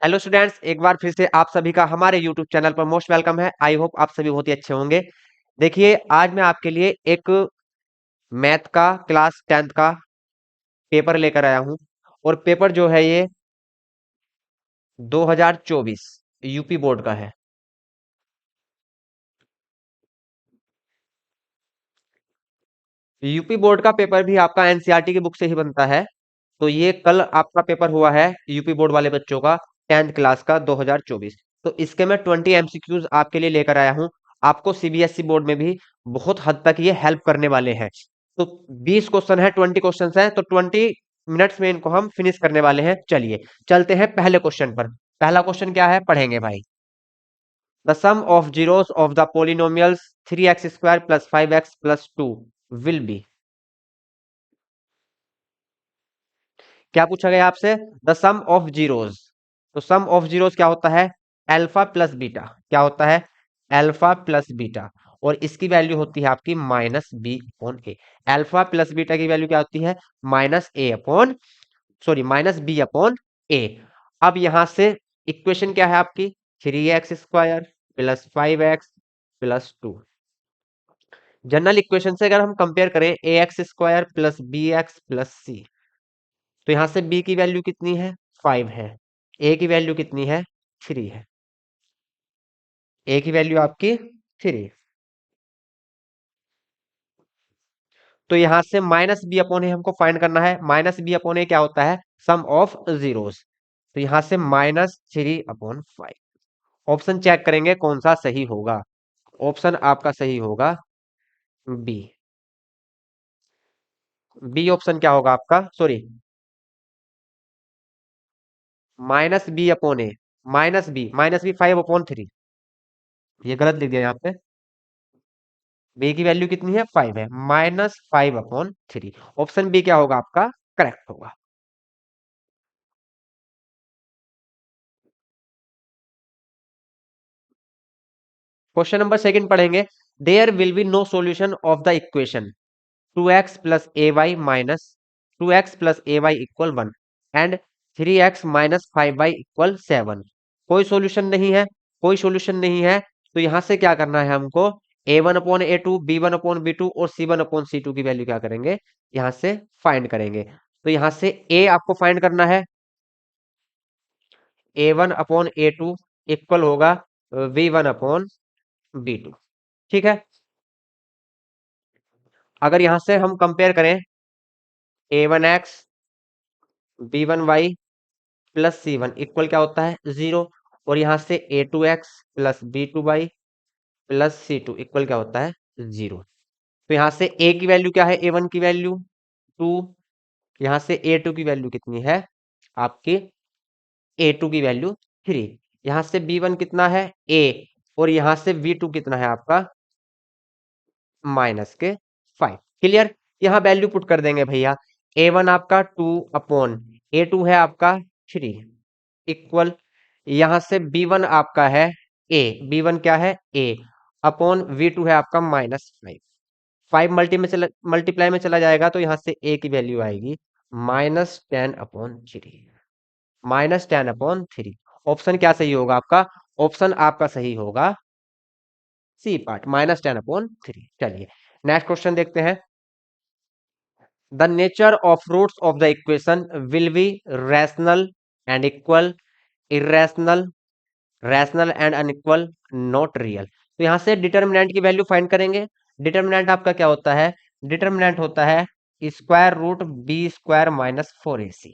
Hello students, एक बार फिर से आप सभी का हमारे यूट्यूब चैनल पर मोस्ट वेलकम है। आई होप आप सभी बहुत ही अच्छे होंगे। देखिए, आज मैं आपके लिए एक मैथ का क्लास 10th का पेपर लेकर आया हूं। और पेपर जो है ये 2024 यूपी बोर्ड का है। यूपी बोर्ड का पेपर भी आपका एनसीईआरटी की बुक से ही बनता है। तो ये कल आपका पेपर हुआ है यूपी बोर्ड वाले बच्चों का 10th क्लास का 2024। तो इसके मैं 20 एमसीक्यूज आपके लिए लेकर आया हूं। आपको सीबीएसई बोर्ड में भी बहुत हद तक ये हेल्प करने वाले हैं। तो 20 क्वेश्चन है, 20 क्वेश्चन है, तो 20 मिनट्स में इनको हम फिनिश करने वाले हैं। चलिए चलते हैं पहले क्वेश्चन पर। पहला क्वेश्चन क्या है, पढ़ेंगे भाई। The sum of zeros of the polynomials 3x² + 5x + 2 will be. क्या पूछा गया आपसे? The sum of zeros. तो सम ऑफ जीरोस क्या होता है? Alpha plus beta. क्या होता है? Alpha plus beta. और इसकी वैल्यू होती है आपकी -b/a। अल्फा प्लस बीटा की वैल्यू क्या होती है? -b/a। अब यहां से इक्वेशन क्या है आपकी? 3x² + 5x + 2। जनरल इक्वेशन से अगर हम कंपेयर करें ax² + bx + c, तो यहां से b की वैल्यू कितनी है? 5 है। a की वैल्यू कितनी है? 3 है। a की वैल्यू आपकी 3। तो यहां से -b/a हमको फाइंड करना है। -b/a क्या होता है? सम ऑफ जीरोस। तो यहां से -3/5। ऑप्शन चेक करेंगे कौन सा सही होगा। ऑप्शन आपका सही होगा बी। बी ऑप्शन क्या होगा आपका? Sorry, -b/a। -b 5/3। ये गलत लिख दिया यहाँ पे। बी की वैल्यू कितनी है? 5 है। -5/3। ऑप्शन बी क्या होगा आपका? करेक्ट होगा। क्वेश्चन नंबर सेकंड पढ़ेंगे। There will be no solution of the equation 2x + ay minus 2x + ay = 1 and 3x - 5y = 7। कोई सॉल्यूशन नहीं है। कोई सॉल्यूशन नहीं है। तो यहां से क्या करना है हमको? a1/a2, b1/b2 और c1/c2 की वैल्यू क्या करेंगे? यहां से फाइंड करेंगे। तो यहां से a आपको फाइंड करना है। a1/a2 इक्वल होगा v1/b2। ठीक है। अगर यहां से हम कंपेयर करें a1x b1y + c1 इक्वल क्या होता है? 0। और यहां से a2x + b2y + c2 इक्वल क्या होता है? 0। तो यहां से a की वैल्यू क्या है? a1 की वैल्यू 2। यहां से a2 की वैल्यू कितनी है आपकी? a2 की वैल्यू 3। यहां से b1 कितना है? a। और यहां से v2 कितना है आपका? -5। क्लियर। यहां वैल्यू पुट कर देंगे भैया। a1 आपका 2/a2 है आपका 3 इक्वल। यहां से b1 आपका है a। b1 क्या है? a अपॉन v2 है आपका -5। 5 मल्टीप्लाई में चला जाएगा तो यहां से a की वैल्यू आएगी -10/3। -10/3। ऑप्शन क्या सही होगा आपका? ऑप्शन आपका सही होगा सी पार्ट, -10/3। चलिए नेक्स्ट क्वेश्चन देखते हैं। The nature of roots of the equation will be rational and equal, irrational, rational and unequal, not real. तो यहां से डिटर्मिनेंट की वैल्यू फाइंड करेंगे। डिटर्मिनेंट आपका क्या होता है? डिटर्मिनेंट होता है √b² - 4ac।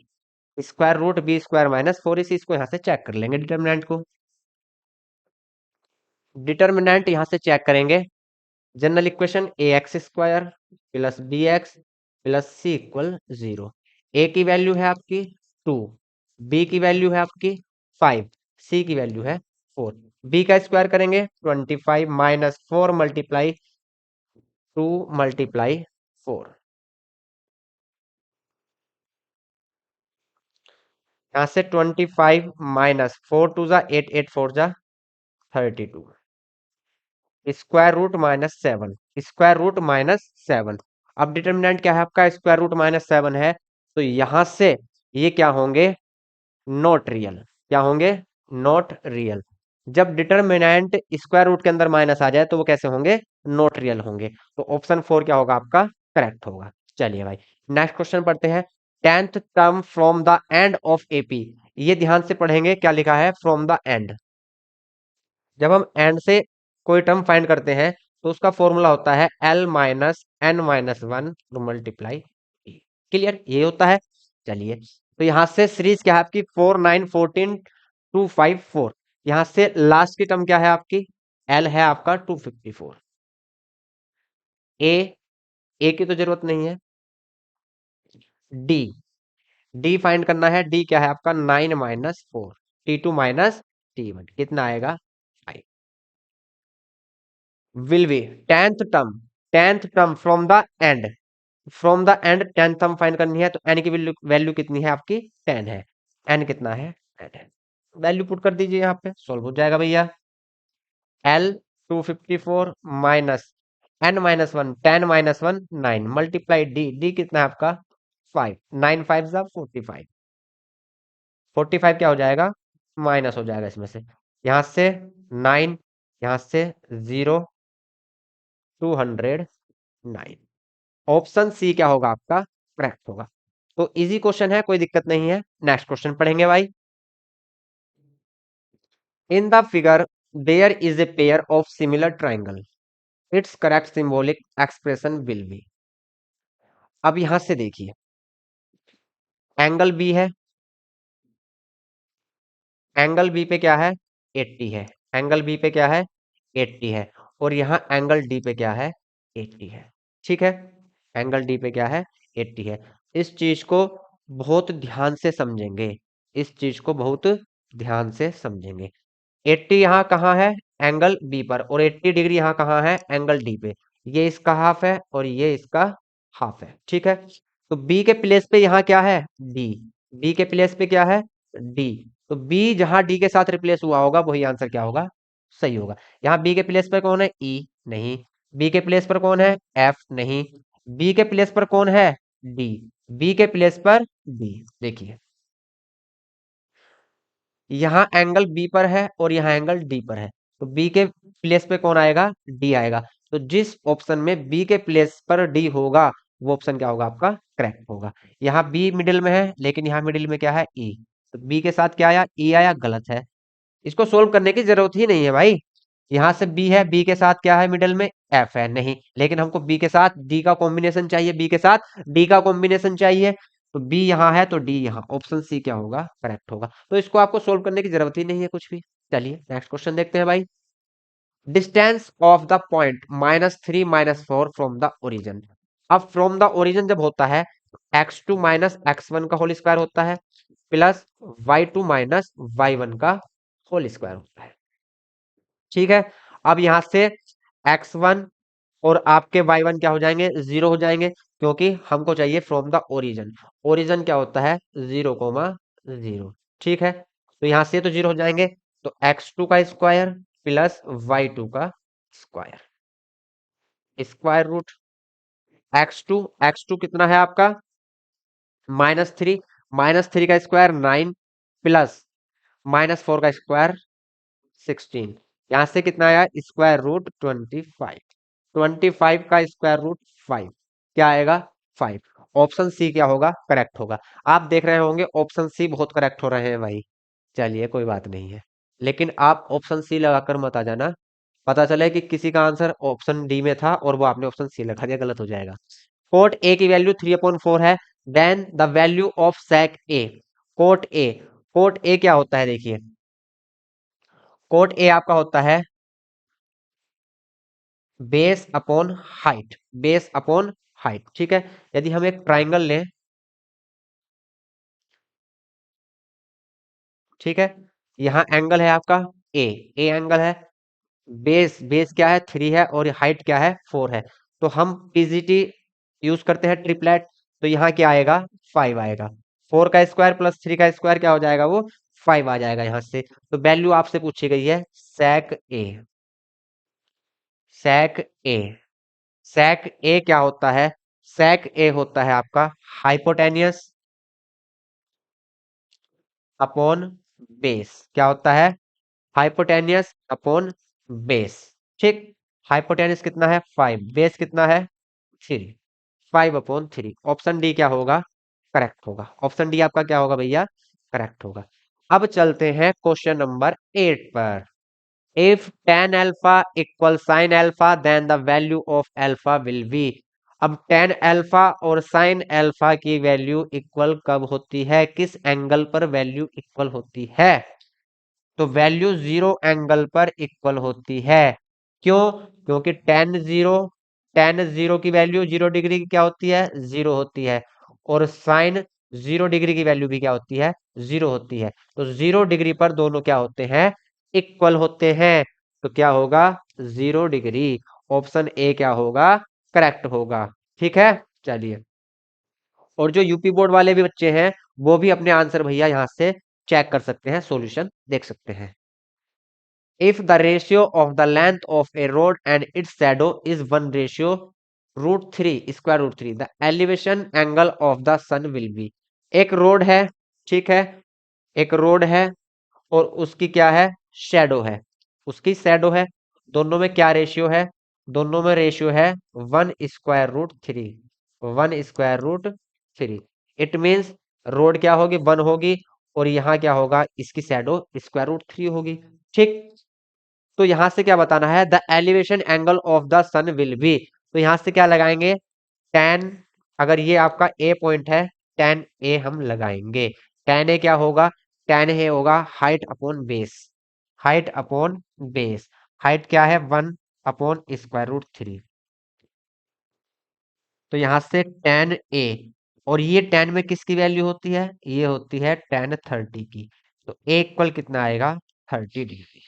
√b² - 4ac। इसको यहां से चेक कर लेंगे डिटर्मिनेंट को। डिटर्मिनेंट यहां से चेक करेंगे। General equation ax² + bx + c = 0। a की वैल्यू है आपकी 2, b की वैल्यू है आपकी 5, c की वैल्यू है 4। b का स्क्वायर करेंगे 25 - 4 × 2 × 4। यहाँ से 25 - 4 2 जा 8, 8 4 जा 32। √-7। √-7। अब डिटर्मिनेंट क्या है आपका? √-7 है। तो यहां से ये क्या होंगे? Not real. क्या होंगे, नॉट रियल। जब डिटरमिनेंट स्क्वायर रूट के अंदर माइनस आ जाए तो वो कैसे होंगे, नॉट रियल होंगे। तो ऑप्शन 4 क्या होगा आपका, करेक्ट होगा। चलिए भाई, नेक्स्ट क्वेश्चन पढ़ते हैं। Tenth term from the end of AP, ये ध्यान से पढ़ेंगे क्या लिखा है, फ्रॉम द एंड। जब हम एंड से कोई टर्म फाइंड करते हैं तो उसका फॉर्मूला होता है L minus N minus one multiply. Clear, ये होता है। चलिए, तो यहां से सीरीज क्या है आपकी, 4914 254। यहां से लास्ट की टर्म क्या है आपकी, एल है आपका 254। ए, ए की तो जरूरत नहीं है। डी, डी फाइंड करना है। डी क्या है आपका, 9 - 4, T2 माइनस T1 कितना आएगा, 5। Will be tenth term, tenth term from the end, from the end tenth term find करनी है। तो एन की वैल्यू वैल्यू कितनी है आपकी, 10 है। एन कितना है, 10 है। वैल्यू पुट कर दीजिए, यहाँ पे सॉल्व हो जाएगा भैया। L 254 minus N minus one, 10 - 1 9 multiply D, D कितना है आपका 5, 9 5 45, 45 क्या हो जाएगा, माइनस हो जाएगा इसमें से। यहाँ से 9, यहाँ से 0, 209। ऑप्शन सी क्या होगा आपका, करेक्ट होगा। तो इजी क्वेश्चन है, कोई दिक्कत नहीं है। नेक्स्ट क्वेश्चन पढ़ेंगे भाई। In the figure there is a pair of similar triangle, it's correct symbolic expression will be. अब यहां से देखिए, एंगल बी है, एंगल बी पे क्या है, 80 है। एंगल बी पे क्या है, 80 है। और यहाँ एंगल डी पे क्या है, 80 है। ठीक है, एंगल डी पे क्या है, 80 है। इस चीज को बहुत ध्यान से समझेंगे, इस चीज को बहुत ध्यान से समझेंगे। 80 यहाँ कहाँ है, एंगल बी पर, और 80 डिग्री यहाँ कहाँ है, एंगल डी पे। ये इसका हाफ है और ये इसका हाफ है। ठीक है, तो बी के प्लेस पे यहाँ क्या है, डी, बी के प्लेस पे क्या है, डी। तो बी जहां डी के साथ रिप्लेस हुआ होगा वही आंसर क्या होगा, सही होगा। यहाँ बी के प्लेस पर कौन है, ई नहीं। बी के प्लेस पर कौन है, एफ नहीं। बी के प्लेस पर कौन है, डी। बी के प्लेस पर डी। देखिए, यहाँ एंगल बी पर है और यहाँ एंगल डी पर है, तो बी के प्लेस पे कौन आएगा, डी आएगा। तो जिस ऑप्शन में बी के प्लेस पर डी होगा वो ऑप्शन क्या होगा आपका, करेक्ट होगा। यहाँ बी मिडिल में है लेकिन यहाँ मिडिल में क्या है, ई। तो बी के साथ क्या आया, ई आया, गलत है। इसको सोल्व करने की जरूरत ही नहीं है भाई। यहाँ से बी है, बी के साथ क्या है मिडिल में, एफ है नहीं, लेकिन हमको बी के साथ डी का कॉम्बिनेशन चाहिए, बी के साथ डी का कॉम्बिनेशन चाहिए। तो बी यहाँ है तो डी यहाँ, ऑप्शन सी क्या होगा, करेक्ट होगा। तो इसको आपको सोल्व करने की जरूरत ही नहीं है कुछ भी। चलिए नेक्स्ट क्वेश्चन देखते हैं भाई। Distance of the point -3 - 4 from the origin. अब फ्रॉम द ओरिजिन जब होता है, x2 - x1 का होल स्क्वायर होता है, प्लस y2 - y1 का होल स्क्वायर होता है। ठीक है, अब यहां से x1 और आपके y1 क्या हो जाएंगे, 0 हो जाएंगे, क्योंकि हमको चाहिए फ्रॉम द ओरिजिन। ओरिजिन क्या होता है, 0, 0। ठीक है, तो यहां से तो 0 हो जाएंगे। तो x2 का स्क्वायर प्लस y2 का square, square root x2, x2 कितना है आपका -3, -3 का स्क्वायर 9, प्लस -4 का स्क्वायर 16। यहां से कितना आया, स्क्वायर रूट 25, 25 का स्क्वायर रूट 5 क्या आएगा, 5। ऑप्शन सी क्या होगा, करेक्ट होगा। आप देख रहे होंगे ऑप्शन सी बहुत करेक्ट हो रहे हैं भाई। चलिए कोई बात नहीं है, लेकिन आप ऑप्शन सी लगाकर मत आ जाना, पता चले कि किसी का आंसर ऑप्शन डी में था और वो आपने ऑप्शन सी लगा दिया, गलत हो जाएगा। कोट ए की वैल्यू 3/4 है, then the value of sec A. Cot A, cot A क्या होता है देखिए, कोट ए आपका होता है base upon height, base upon height. ठीक है, यदि हम एक ट्राइंगल लें, ठीक है, यहाँ एंगल है आपका ए, ए एंगल है, बेस, बेस क्या है 3 है और हाइट क्या है 4 है। तो हम पीजीटी यूज करते हैं ट्रिपलेट, तो यहाँ क्या आएगा, 5 आएगा। 4 का स्क्वायर प्लस 3 का स्क्वायर क्या हो जाएगा, वो 5 आ जाएगा यहाँ से। तो वैल्यू आपसे पूछी गई है सेक ए, सेक ए। सेक ए क्या होता है, सेक ए होता है आपका हाइपोटेनियस अपॉन बेस क्या होता है, हाइपोटेनियस अपॉन बेस। ठीक, हाइपोटेनियस कितना है 5, बेस कितना है 3, 5/3। ऑप्शन डी क्या होगा, करेक्ट होगा। ऑप्शन डी आपका क्या होगा भैया, करेक्ट होगा। अब चलते हैं क्वेश्चन नंबर 8 पर। If tan alpha equal sin alpha then the value of alpha will be. अब tan अल्फा और sin अल्फा की वैल्यू इक्वल कब होती है, किस एंगल पर वैल्यू इक्वल होती है, तो वैल्यू जीरो एंगल पर इक्वल होती है। क्यों, क्योंकि टेन जीरो की वैल्यू 0 डिग्री की क्या होती है, जीरो होती है, और साइन 0 डिग्री की वैल्यू भी क्या होती है, जीरो होती है। तो 0 डिग्री पर दोनों क्या होते हैं, इक्वल होते हैं। तो क्या होगा, 0 डिग्री। ऑप्शन ए क्या होगा, करेक्ट होगा। ठीक है, चलिए। और जो यूपी बोर्ड वाले भी बच्चे हैं, वो भी अपने आंसर भैया यहाँ से चेक कर सकते हैं, सॉल्यूशन देख सकते हैं। If the ratio of the length of a road and its shadow is 1/√3 square root 3, the elevation angle of the sun will be। एक रोड है, ठीक है, एक रोड है और उसकी क्या है, शेडो है, उसकी शेडो है। दोनों में क्या रेशियो है, दोनों में रेशियो है 1/√3, 1/√3। इट मीन्स रोड क्या होगी, 1 होगी, और यहाँ क्या होगा, इसकी शेडो √3 होगी। ठीक, तो यहां से क्या बताना है, the elevation angle of the sun will be. तो यहां से क्या लगाएंगे, टेन। अगर ये आपका ए पॉइंट है, टेन ए हम लगाएंगे। टेन ए क्या होगा, टेन ए होगा height upon base, height upon base. Height क्या है, 1/√3। तो यहां से टेन ए, और ये टेन में किसकी वैल्यू होती है, ये होती है टेन 30 की। तो ए इक्वल कितना आएगा, 30 डिग्री।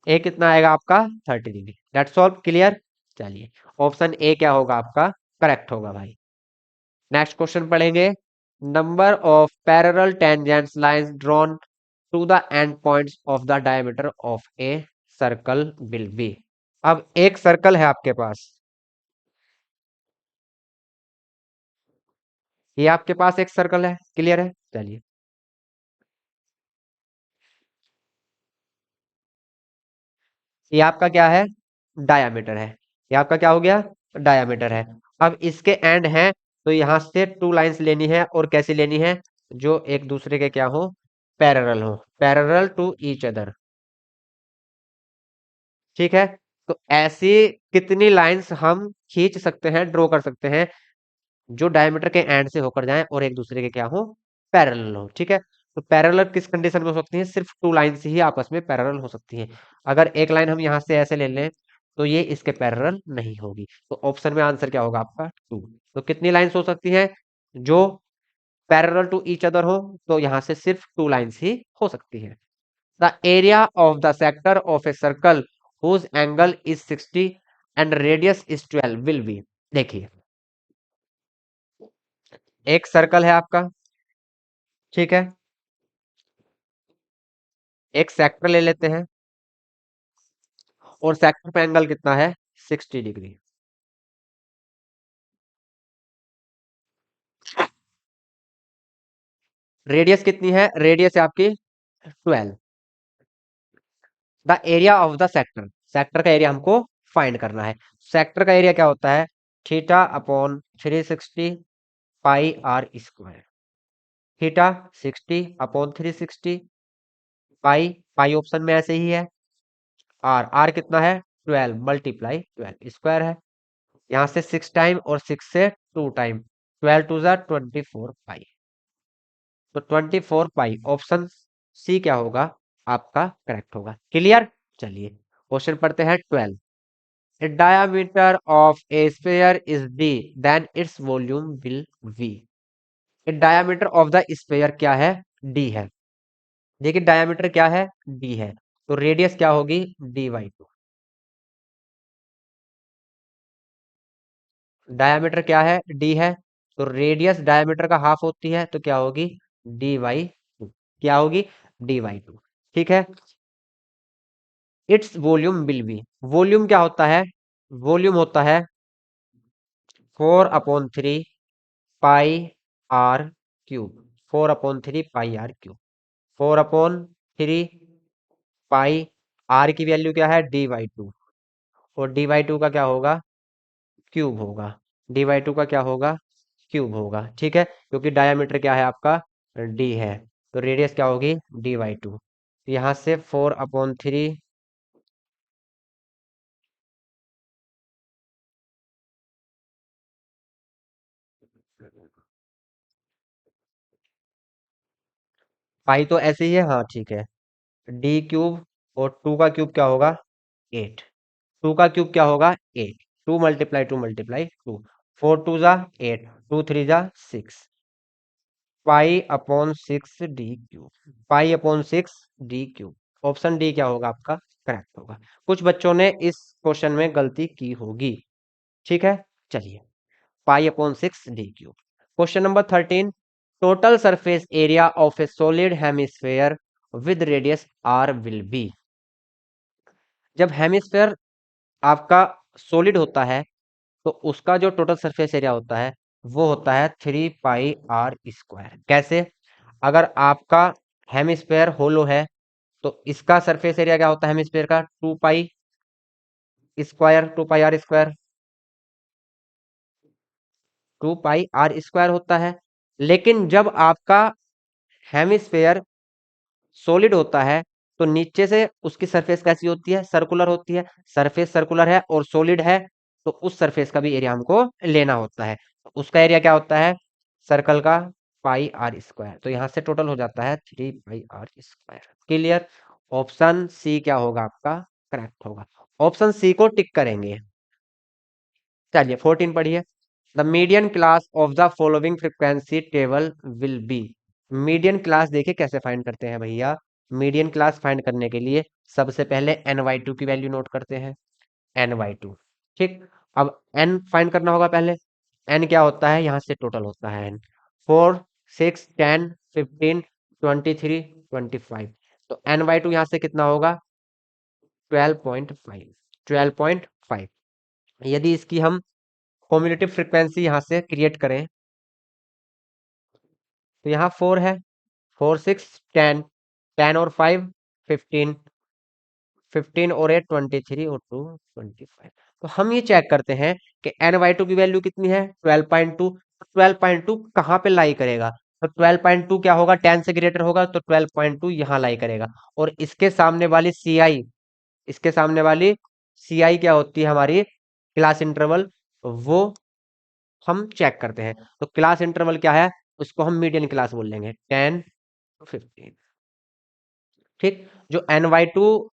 ए कितना आएगा आपका, 30 डिग्री। That's all clear. चलिए, ऑप्शन ए क्या होगा आपका, करेक्ट होगा भाई। नेक्स्ट क्वेश्चन पढ़ेंगे। Number of parallel tangents lines drawn to the end points of the diameter of a circle will be. अब एक सर्कल है आपके पास, ये आपके पास एक सर्कल है, क्लियर है। चलिए, ये आपका क्या है, डायामीटर है। ये आपका क्या हो गया, डायामीटर है। अब इसके एंड हैं, तो यहां से टू लाइंस लेनी है, और कैसी लेनी है, जो एक दूसरे के क्या हो, पैरेलल हो, पैरेलल टू ईच अदर। ठीक है, तो ऐसी कितनी लाइंस हम खींच सकते हैं, ड्रॉ कर सकते हैं, जो डायमीटर के एंड से होकर जाएं और एक दूसरे के क्या हो, पैरेलल हो। ठीक है, तो पैरेलल किस कंडीशन में हो सकती है, सिर्फ टू लाइंस ही आपस में पैरेलल हो सकती हैं। अगर एक लाइन हम यहाँ से ऐसे ले लें, तो ये इसके पैरेलल नहीं होगी। तो ऑप्शन में आंसर क्या होगा आपका, टू। तो कितनी लाइंस हो सकती हैं, जो पैरेलल टू ईच अदर हो, तो यहाँ से सिर्फ टू लाइंस ही हो सकती है। The area of the sector of a circle whose angle is 60 and radius is 12 will be. देखिए, एक सर्कल है आपका, ठीक है, एक सेक्टर ले लेते हैं, और सेक्टर पे एंगल कितना है, 60 डिग्री। रेडियस कितनी है, रेडियस है आपकी 12। The area of the sector, sector का एरिया हमको फाइंड करना है। सेक्टर का एरिया क्या होता है, theta upon 360 pi R square. Theta 60/360, pi, pi option में ऐसे ही है, आर, आर कितना है 12 मल्टीप्लाई 12 स्क्वायर है। यहाँ से 6 टाइम और 6 से 2 टाइम, 12 टू ज़ा 24 पाई। तो 24 पाई, ऑप्शन सी क्या होगा आपका, करेक्ट होगा। क्लियर। चलिए, क्वेश्चन पढ़ते हैं 12। A diameter of a sphere is d, then its volume will v। A diameter of the sphere क्या है, d है। देखिए, डायमीटर क्या है, d है, तो रेडियस क्या होगी, d/2। डायमीटर क्या है, d है, तो रेडियस डायमीटर का हाफ होती है, तो क्या होगी, d/2। क्या होगी, d/2। ठीक है, it's volume will be. Volume क्या होता है, वॉल्यूम होता है 4/3 pi r cube, 4/3 pi r cube. 4/3 pi, r की वैल्यू क्या है d/2, और d/2 का क्या होगा, क्यूब होगा। d/2 का क्या होगा, क्यूब होगा। ठीक है, क्योंकि डायमीटर क्या है आपका, d है, तो रेडियस क्या होगी d/2। यहाँ से 4/3 पाई तो ऐसे ही है, हाँ ठीक है, d³ और 2 का क्यूब क्या होगा 8, 2 का क्यूब क्या होगा 8, 2 × 2 × 2, 4 × 2 = 8, 2 × 3 = 6, पाई/6 d³, पाई/6 d³। ऑप्शन डी क्या होगा आपका, करेक्ट होगा। कुछ बच्चों ने इस क्वेश्चन में गलती की होगी। ठीक है, चलिए, पाई/6 d³। Question number 13, total surface area of A solid hemisphere with radius r will be. जब हेमिस्फेयर आपका सॉलिड होता है तो उसका जो टोटल सरफेस एरिया होता है वो होता है 3 πr²। कैसे, अगर आपका हेमिस्फेयर होलो है तो इसका सरफेस एरिया क्या होता है हेमिस्फेयर का, 2 π², 2 πr², 2 πr² होता है। लेकिन जब आपका हेमिस्फेयर सॉलिड होता है तो नीचे से उसकी सरफेस कैसी होती है, सर्कुलर होती है। सरफेस सर्कुलर है और सॉलिड है तो उस सरफेस का भी एरिया हमको लेना होता है। तो उसका एरिया क्या होता है, सर्कल का πr²। तो यहाँ से टोटल हो जाता है 3 πr²। क्लियर, ऑप्शन सी क्या होगा आपका, करेक्ट होगा। ऑप्शन सी को टिक करेंगे। चलिए 14 पढ़िए। The median class of the following frequency table will be. Median class देखिए कैसे फाइंड करते हैं भैया। मीडियन क्लास फाइंड करने के लिए सबसे पहले n/2 की वैल्यू नोट करते हैं, n/2। ठीक, अब n फाइंड करना होगा पहले। n क्या होता है, यहाँ से टोटल होता है n, 4 6 10 15 23 25। तो n/2 यहाँ से कितना होगा 12.5, 12.5। यदि इसकी हम कॉम्यूटेटिव फ्रीक्वेंसी यहाँ से क्रिएट करें तो यहाँ 4 है, 4 6 10, 10 और 5 15, 15 और 8 23 और 2 25। तो हम ये चेक करते हैं कि n/2 की वैल्यू कितनी है 12.2। 12.2 कहाँ पे लाई करेगा, तो 12.2 क्या होगा 10 से ग्रेटर होगा तो 12.2 यहाँ लाई करेगा। और इसके सामने वाली CI, इसके सामने वाली CI क्या होती है हमारी क्लास इंटरवल, वो हम चेक करते हैं। तो क्लास इंटरवल क्या है, उसको हम मीडियन क्लास बोल लेंगे 10 to 15। ठीक, जो n/2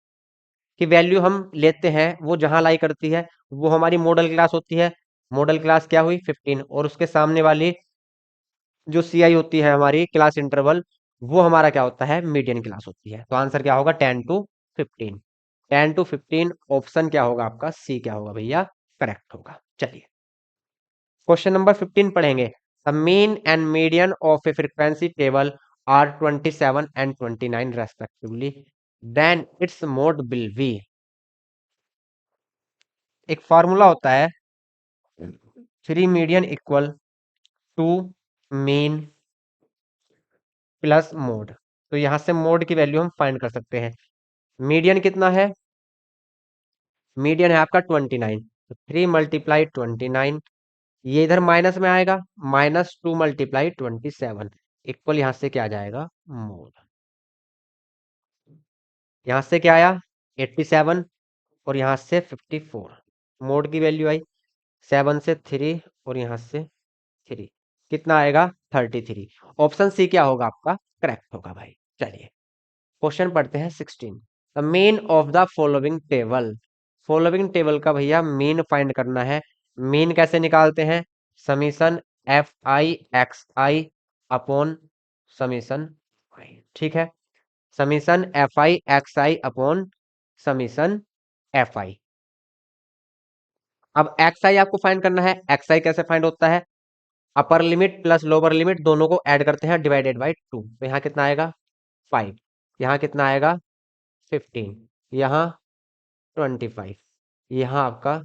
की वैल्यू हम लेते हैं वो जहां लाई करती है वो हमारी मॉडल क्लास होती है। मॉडल क्लास क्या हुई 15, और उसके सामने वाली जो CI होती है हमारी क्लास इंटरवल, वो हमारा क्या होता है मीडियन क्लास होती है। तो आंसर क्या होगा 10 to 15। 10 to 15 ऑप्शन क्या होगा आपका, सी क्या होगा भैया, करेक्ट होगा। चलिए क्वेश्चन नंबर 15 पढ़ेंगे। The mean and median of a frequency table are 27 and 29 respectively, then its mode will be. एक फॉर्मूला होता है 3 median equal to mean plus mode. तो यहां से मोड की वैल्यू हम फाइंड कर सकते हैं। मीडियन कितना है, मीडियन है आपका 29, तो 3 × 29, ये इधर माइनस में आएगा, -2 × 27 इक्वल यहाँ से क्या आ जाएगा मोड। यहाँ से क्या आया 87 और यहाँ से 54, मोड की वैल्यू आई 7 से 3 और यहाँ से 3, कितना आएगा 33। ऑप्शन सी क्या होगा आपका, करेक्ट होगा भाई। चलिए क्वेश्चन पढ़ते हैं 16। The mean of the following table. Following table का भैया मीन फाइंड करना है। मीन कैसे निकालते हैं, summation FI/XI upon summation I। ठीक है, summation FI/XI upon summation FI। अब XI आपको फाइंड करना है। XI कैसे फाइंड होता है, upper limit plus lower limit दोनों को ऐड करते हैं डिवाइडेड बाई 2। तो यहाँ कितना आएगा 5, यहाँ कितना आएगा 15, यहाँ 25, यहाँ आपका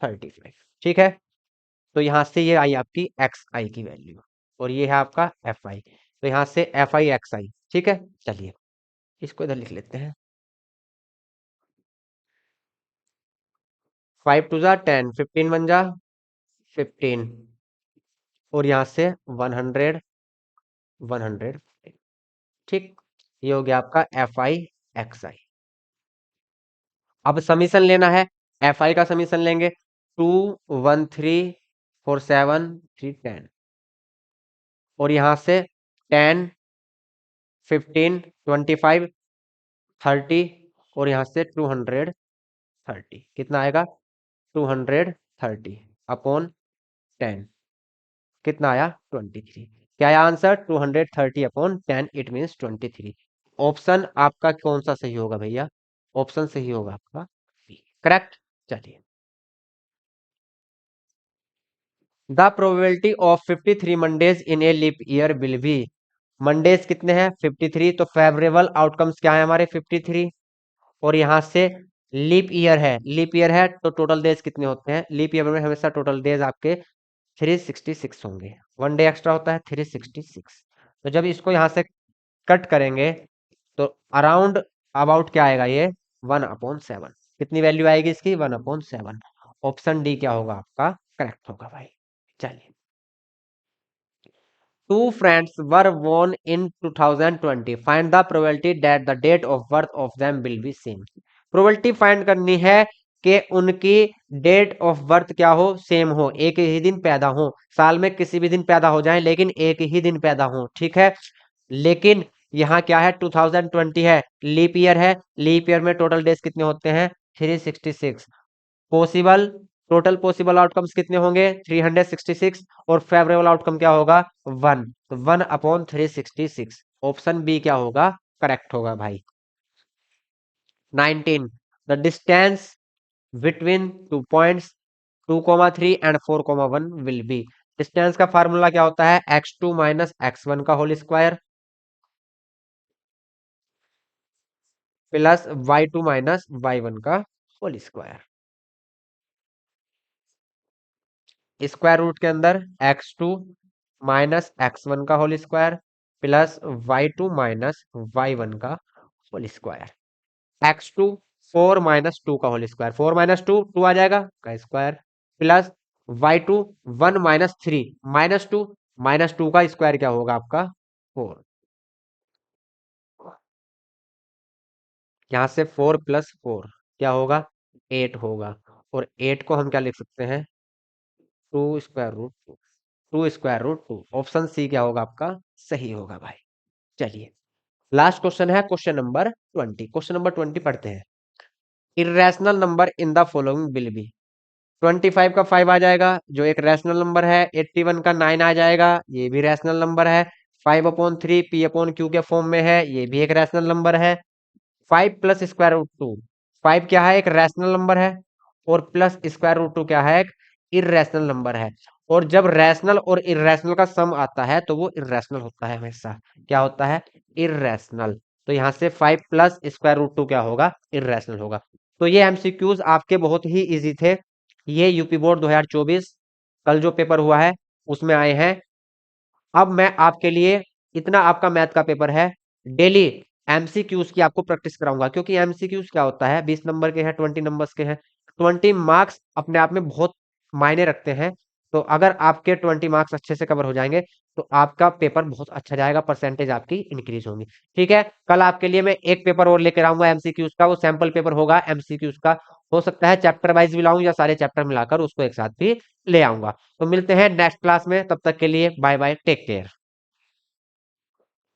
35। ठीक है, तो यहाँ से ये आई आपकी XI की वैल्यू और ये है आपका FI। तो यहाँ से FI XI ठीक है, चलिए इसको इधर लिख लेते हैं। 5 टू जा 10, 15 बन जा 15, और यहाँ से 100, 100, ठीक। ये हो गया आपका एफ आई एक्स आई। अब समीशन लेना है, एफ आई का समीशन लेंगे, 2 1 3 4 7 3 10, और यहाँ से 10 15 25 30, और यहाँ से 230, कितना आएगा 230 अपॉन 10, कितना आया 23। क्या आया answer 230 upon 10, it means 23। Option आपका कौन सा सही होगा भैया, ऑप्शन सही होगा आपका करेक्ट। चलिए, the probability of 53 Mondays in a leap year will be, Mondays कितने हैं 53, तो फेवरेबल आउटकम्स क्या है हमारे 53, और यहाँ से लीप ईयर है, लीप ईयर है तो टोटल डेज कितने होते हैं, लीप ईयर में हमेशा टोटल डेज आपके 366 होंगे, 1 डे एक्स्ट्रा होता है 366। तो जब इसको यहाँ से कट करेंगे तो अराउंड अबाउट क्या आएगा ये 1/7, कितनी वैल्यू आएगी इसकी 1/7। ऑप्शन डी क्या होगा आपका करेक्ट होगा भाई। चलिए, two friends were born in 2020. Find the probability that the date of birth of them will be same. Probability find करनी है कि उनकी डेट ऑफ बर्थ क्या हो, सेम हो, एक ही दिन पैदा हो, साल में किसी भी दिन पैदा हो जाए लेकिन एक ही दिन पैदा हो, ठीक है। लेकिन यहाँ क्या है 2020 है, लीप ईयर है, लीप ईयर में टोटल डेज कितने होते हैं 366। पॉसिबल, टोटल पॉसिबल आउटकम्स कितने होंगे 366, और फेवरेबल आउटकम क्या होगा 1, तो 1/366। ऑप्शन बी क्या होगा करेक्ट होगा भाई। 19, the distance between 2 points 2,3 and 4,1 will be, distance का फार्मूला क्या होता है x2 माइनस x1 का whole square plus y2 minus y1 का होल स्क्वायर, स्क्वायर रूट के अंदर x2 माइनस x1 का whole square plus y2 minus y1 का होल स्क्वायर, x2 4 माइनस 2 का होल स्क्वायर, 4 माइनस 2 2 आ जाएगा का square, plus y2 1 minus 3 minus two का square क्या होगा आपका 4, यहाँ से 4 प्लस 4 क्या होगा 8 होगा, और 8 को हम क्या लिख सकते हैं 2 square root 2, 2 square root 2, option C क्या होगा आपका सही होगा भाई। चलिए, लास्ट क्वेश्चन है क्वेश्चन नंबर 20, क्वेश्चन नंबर 20 पढ़ते हैं। Irrational number in the following will be, 25 का 5 आ जाएगा जो एक रैशनल नंबर है, 81 का 9 आ जाएगा ये भी रैशनल नंबर है, 5/3 पी अपॉन क्यू के फॉर्म में है ये भी एक रैशनल नंबर है, 5 प्लस स्क्वायर रूट 2, 5 क्या है एक रैशनल नंबर है, और प्लस स्क्वायर रूट 2 क्या है एक इरेशनल नंबर है, और जब रैशनल और इरेशनल का सम आता है तो वो इरेशनल होता है हमेशा, क्या होता है इरेशनल, तो यहाँ से 5 प्लस स्क्वायर रूट 2 क्या होगा इरेशनल होगा। तो ये एमसीक्यूज आपके बहुत ही इजी थे, ये यूपी बोर्ड 2024 कल जो पेपर हुआ है उसमें आए हैं। अब मैं आपके लिए, इतना आपका मैथ का पेपर है, डेली एमसीक्यूज की आपको प्रैक्टिस कराऊंगा, क्योंकि एमसीक्यूज क्या होता है 20 नंबर के हैं 20 नंबर्स के हैं, 20 मार्क्स अपने आप में बहुत मायने रखते हैं। तो अगर आपके 20 मार्क्स अच्छे से कवर हो जाएंगे तो आपका पेपर बहुत अच्छा जाएगा, परसेंटेज आपकी इंक्रीज होंगी। ठीक है, कल आपके लिए मैं एक पेपर और लेकर आऊंगा एमसीक्यूज का, वो सैंपल पेपर होगा एमसीक्यूज का, हो सकता है चैप्टर वाइज भी लाऊं या सारे चैप्टर मिलाकर उसको एक साथ भी ले आऊंगा। तो मिलते हैं नेक्स्ट क्लास में, तब तक के लिए बाय बाय, टेक केयर।